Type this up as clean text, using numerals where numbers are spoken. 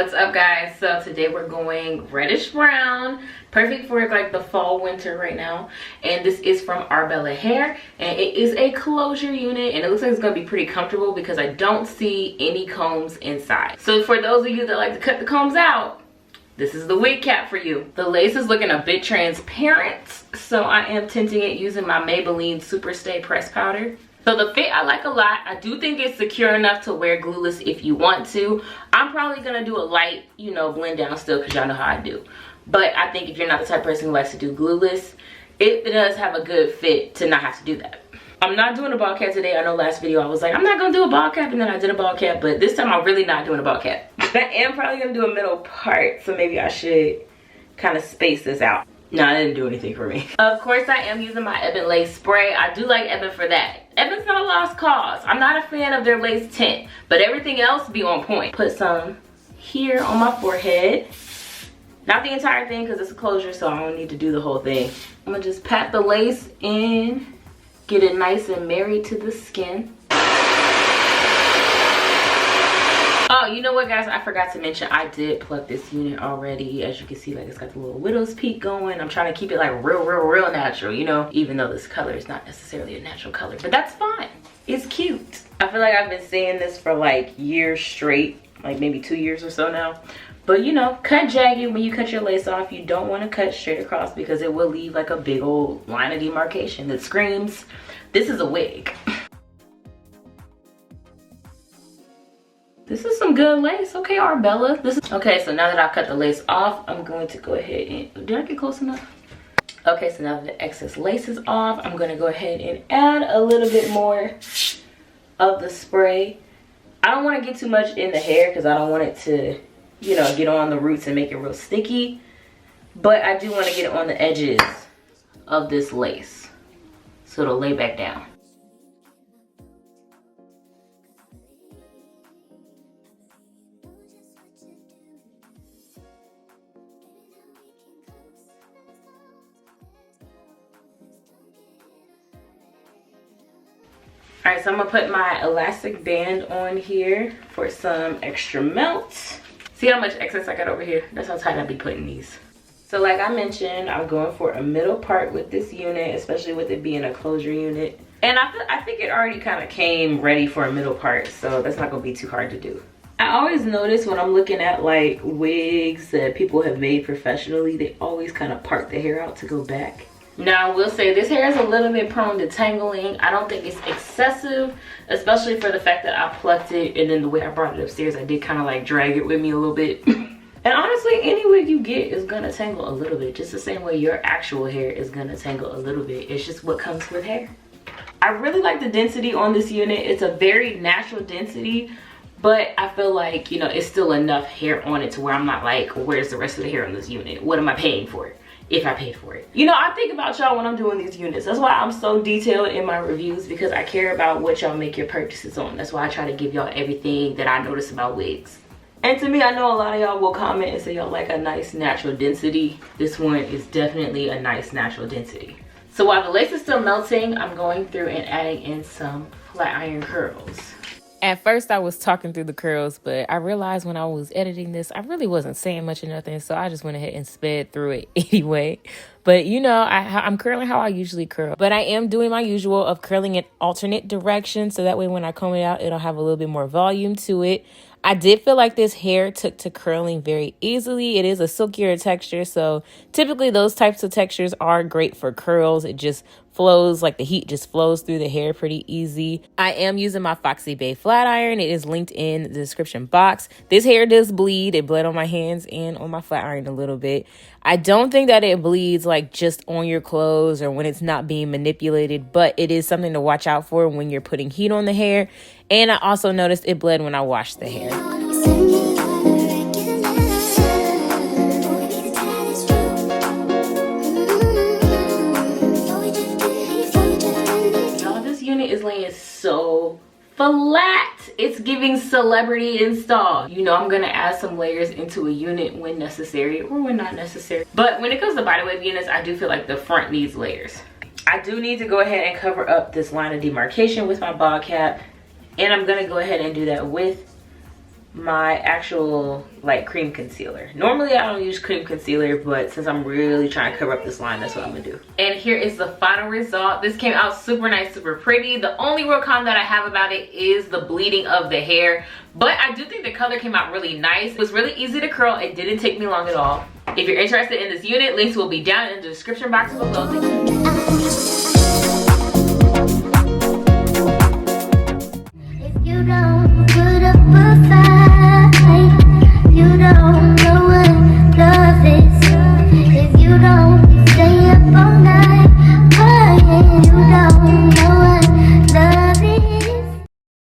What's up, guys? So today we're going reddish brown, perfect for like the fall winter right now. And this is from Arabella hair, and it is a closure unit, and it looks like it's gonna be pretty comfortable because I don't see any combs inside. So for those of you that like to cut the combs out, this is the wig cap for you. The lace is looking a bit transparent, so I am tinting it using my Maybelline Super Stay Press Powder. So the fit I like a lot. I do think it's secure enough to wear glueless if you want to. I'm probably gonna do a light, blend down still, because y'all know how I do. But I think if you're not the type of person who likes to do glueless, it does have a good fit to not have to do that. I'm not doing a ball cap today. I know last video I was like, I'm not gonna do a ball cap, and then I did a ball cap, but this time I'm really not doing a ball cap. I am probably gonna do a middle part, so maybe I should kind of space this out. No, it didn't do anything for me. Of course, I am using my Ebin lace spray. I do like Ebin for that. Ebin's not a lost cause. I'm not a fan of their lace tint, but everything else be on point. Put some here on my forehead. Not the entire thing because it's a closure, so I don't need to do the whole thing. I'm gonna just pat the lace in, get it nice and married to the skin. Oh, you know what, guys? I forgot to mention I did pluck this unit already. As you can see, like, it's got the little widow's peak going. I'm trying to keep it like real natural, even though this color is not necessarily a natural color, but that's fine. It's cute. I feel like I've been saying this for like years straight, like maybe 2 years or so now. But cut jagged when you cut your lace off. You don't want to cut straight across because it will leave like a big old line of demarcation that screams, this is a wig. This is some good lace. Okay, Arabella. Okay, so now that I've cut the lace off, I'm going to go ahead and, did I get close enough? Okay, so now that the excess lace is off, I'm gonna go ahead and add a little bit more of the spray. I don't want to get too much in the hair because I don't want it to, get on the roots and make it real sticky. But I do want to get it on the edges of this lace so it'll lay back down. All right, so I'm gonna put my elastic band on here for some extra melt. See how much excess I got over here? That's how tight I be putting these. So like I mentioned, I'm going for a middle part with this unit, especially with it being a closure unit. And I think it already kind of came ready for a middle part, so that's not gonna be too hard to do. I always notice when I'm looking at like wigs that people have made professionally, they always kind of part the hair out to go back. Now, I will say this hair is a little bit prone to tangling. I don't think it's excessive, especially for the fact that I plucked it, and then the way I brought it upstairs, I did kind of like drag it with me a little bit. And honestly, any wig you get is gonna tangle a little bit, just the same way your actual hair is gonna tangle a little bit. It's just what comes with hair. I really like the density on this unit. It's a very natural density, but I feel like, it's still enough hair on it to where I'm not like, where's the rest of the hair on this unit? What am I paying for it? If I paid for it. I think about y'all when I'm doing these units. That's why I'm so detailed in my reviews, because I care about what y'all make your purchases on. That's why I try to give y'all everything that I notice about wigs. And to me, I know a lot of y'all will comment and say y'all like a nice natural density. This one is definitely a nice natural density. So while the lace is still melting, I'm going through and adding in some flat iron curls. At first I was talking through the curls, but I realized when I was editing this, I really wasn't saying much of nothing, so I just went ahead and sped through it anyway. But I'm curling how I usually curl, but I am doing my usual of curling in alternate directions, so that way when I comb it out, it'll have a little bit more volume to it. I did feel like this hair took to curling very easily. It is a silkier texture, so typically those types of textures are great for curls. It just flows, like the heat just flows through the hair pretty easy. I am using my Foxy Bae flat iron. It is linked in the description box. This hair does bleed. It bled on my hands and on my flat iron a little bit. I don't think that it bleeds like just on your clothes or when it's not being manipulated, but it is something to watch out for when you're putting heat on the hair. And I also noticed it bled when I washed the hair. Y'all, this unit is laying so flat. It's giving celebrity install. I'm gonna add some layers into a unit when necessary or when not necessary. But when it comes to body wave units, I do feel like the front needs layers. I do need to go ahead and cover up this line of demarcation with my ball cap. And I'm gonna go ahead and do that with my actual like cream concealer. Normally I don't use cream concealer, but since I'm really trying to cover up this line, that's what I'm gonna do. And here is the final result. This came out super nice, super pretty. The only real con that I have about it is the bleeding of the hair, but I do think the color came out really nice. It was really easy to curl. It didn't take me long at all. If you're interested in this unit, links will be down in the description box below.